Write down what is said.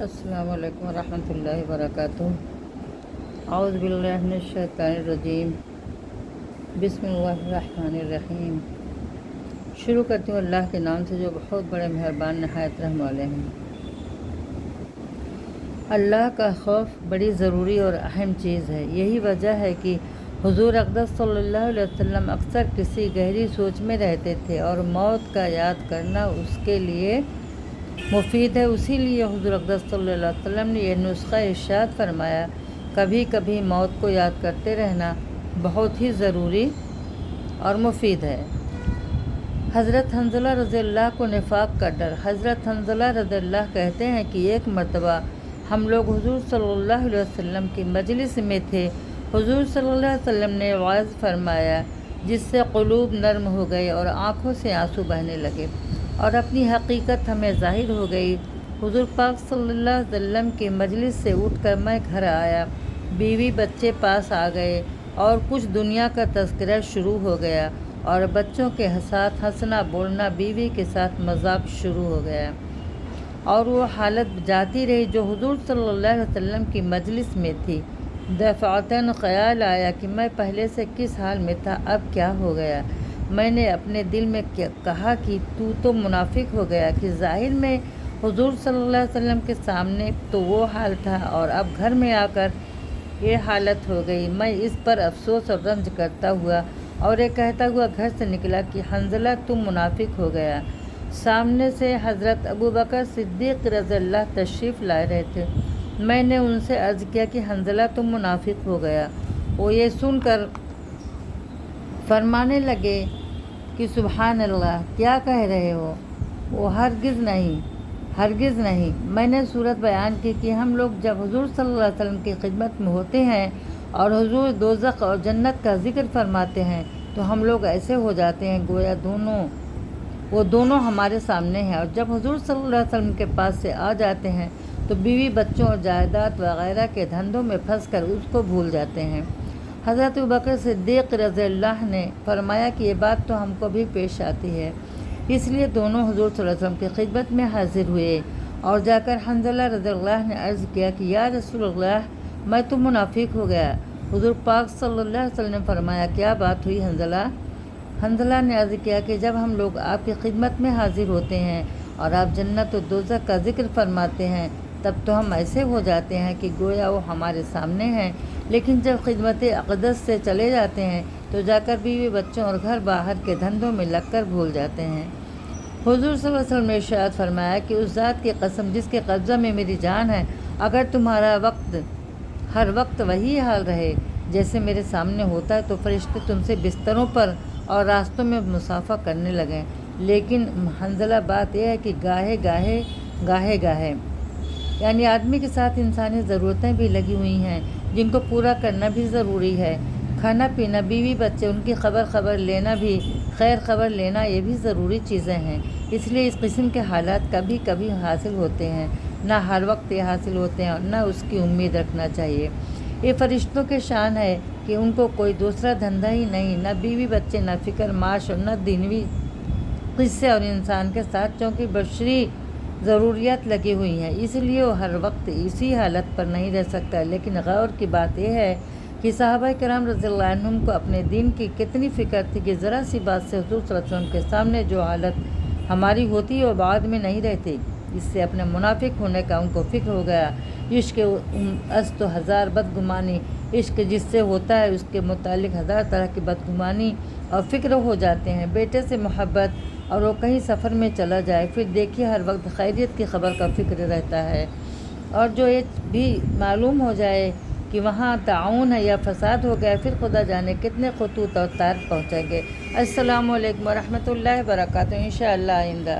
السلام علیکم ورحمۃ اللہ وبرکاتہ۔ اعوذ باللہ من الشیطان الرجیم، بسم اللہ الرحمن الرحیم۔ شروع کرتی ہوں اللہ کے نام سے جو بہت بڑے مہربان نہایت رحم والے ہیں۔ اللہ کا خوف بڑی ضروری اور اہم چیز ہے۔ یہی وجہ ہے کہ حضور اقدس صلی اللہ علیہ وسلم اکثر کسی گہری سوچ میں رہتے تھے اور موت کا یاد کرنا اس کے لیے مفید ہے۔ اسی لیے حضور اقدس صلی اللہ علیہ وسلم نے یہ نسخہ ارشاد فرمایا، کبھی کبھی موت کو یاد کرتے رہنا بہت ہی ضروری اور مفید ہے۔ حضرت حنظلہ رضی اللہ کو نفاق کا ڈر۔ حضرت حنظلہ رضی اللہ کہتے ہیں کہ ایک مرتبہ ہم لوگ حضور صلی اللہ علیہ وسلم کی مجلس میں تھے۔ حضور صلی اللہ علیہ وسلم نے وعظ فرمایا جس سے قلوب نرم ہو گئے اور آنکھوں سے آنسو بہنے لگے اور اپنی حقیقت ہمیں ظاہر ہو گئی۔ حضور پاک صلی اللہ علیہ وسلم کی مجلس سے اٹھ کر میں گھر آیا، بیوی بچے پاس آ گئے اور کچھ دنیا کا تذکرہ شروع ہو گیا اور بچوں کے ساتھ ہنسنا بولنا، بیوی کے ساتھ مذاق شروع ہو گیا اور وہ حالت جاتی رہی جو حضور صلی اللہ علیہ وسلم کی مجلس میں تھی۔ دفعتاً خیال آیا کہ میں پہلے سے کس حال میں تھا، اب کیا ہو گیا۔ میں نے اپنے دل میں کہا کہ تو منافق ہو گیا کہ ظاہر میں حضور صلی اللہ علیہ وسلم کے سامنے تو وہ حال تھا اور اب گھر میں آ کر یہ حالت ہو گئی۔ میں اس پر افسوس اور رنج کرتا ہوا اور یہ کہتا ہوا گھر سے نکلا کہ حنظلہ تم منافق ہو گیا۔ سامنے سے حضرت ابوبکر صدیق رضی اللہ تشریف لائے رہے تھے۔ میں نے ان سے عرض کیا کہ حنظلہ تم منافق ہو گیا۔ وہ یہ سن کر فرمانے لگے کہ سبحان اللہ، کیا کہہ رہے ہو؟ وہ ہرگز نہیں۔ میں نے صورت بیان کی کہ ہم لوگ جب حضور صلی اللہ علیہ وسلم کی خدمت میں ہوتے ہیں اور حضور دوزخ اور جنت کا ذکر فرماتے ہیں تو ہم لوگ ایسے ہو جاتے ہیں گویا وہ دونوں ہمارے سامنے ہیں، اور جب حضور صلی اللہ علیہ وسلم کے پاس سے آ جاتے ہیں تو بیوی بچوں اور جائیداد وغیرہ کے دھندوں میں پھنس کر اس کو بھول جاتے ہیں۔ حضرت ابوبکر صدیق رضی اللہ نے فرمایا کہ یہ بات تو ہم کو بھی پیش آتی ہے، اس لیے دونوں حضور صلی اللہ علیہ وسلم کی خدمت میں حاضر ہوئے اور جا کر حنظلہ رضی اللہ نے عرض کیا کہ یا رسول اللہ، میں تو منافق ہو گیا۔ حضور پاک صلی اللہ علیہ وسلم نے فرمایا کیا بات ہوئی حنظلہ؟ حنظلہ نے عرض کیا کہ جب ہم لوگ آپ کی خدمت میں حاضر ہوتے ہیں اور آپ جنت و دوزخ کا ذکر فرماتے ہیں تب تو ہم ایسے ہو جاتے ہیں کہ گویا وہ ہمارے سامنے ہیں، لیکن جب خدمت اقدس سے چلے جاتے ہیں تو جا کر بیوی بچوں اور گھر باہر کے دھندوں میں لگ کر بھول جاتے ہیں۔ حضور صلی اللہ علیہ وسلم نے ارشاد فرمایا کہ اس ذات کی قسم جس کے قبضہ میں میری جان ہے، اگر تمہارا ہر وقت وہی حال رہے جیسے میرے سامنے ہوتا ہے تو فرشتے تم سے بستروں پر اور راستوں میں مصافحہ کرنے لگیں، لیکن حنظلہ بات یہ ہے کہ گاہے یعنی آدمی کے ساتھ انسانی ضرورتیں بھی لگی ہوئی ہیں جن کو پورا کرنا بھی ضروری ہے۔ کھانا پینا، بیوی بچے، ان کی خبر لینا بھی، خیر خبر لینا، یہ بھی ضروری چیزیں ہیں۔ اس لیے اس قسم کے حالات کبھی کبھی حاصل ہوتے ہیں، نہ ہر وقت یہ حاصل ہوتے ہیں اور نہ اس کی امید رکھنا چاہیے۔ یہ فرشتوں کے شان ہے کہ ان کو کوئی دوسرا دھندا ہی نہیں، نہ بیوی بچے، نہ فکر معاش اور نہ دینوی قصے اور انسان کے ساتھ چونکہ بشری ضروریات لگی ہوئی ہیں، اس لیے وہ ہر وقت اسی حالت پر نہیں رہ سکتا۔ لیکن غور کی بات یہ ہے کہ صحابہ کرام رضی اللہ عنہم کو اپنے دین کی کتنی فکر تھی کہ ذرا سی بات سے حضور صلی اللہ علیہ وسلم کے سامنے جو حالت ہماری ہوتی ہے وہ بعد میں نہیں رہتی، اس سے اپنے منافق ہونے کا ان کو فکر ہو گیا۔ عشق از تو ہزار بدگمانی، عشق جس سے ہوتا ہے اس کے متعلق ہزار طرح کی بدگمانی اور فکر ہو جاتے ہیں۔ بیٹے سے محبت اور وہ کہیں سفر میں چلا جائے، پھر دیکھیے ہر وقت خیریت کی خبر کا فکر رہتا ہے، اور جو یہ بھی معلوم ہو جائے کہ وہاں تعاون ہے یا فساد ہو گیا، پھر خدا جانے کتنے خطوط اور تار پہنچیں گے۔ السلام علیکم ورحمۃ اللہ وبرکاتہ۔ انشاءاللہ آئندہ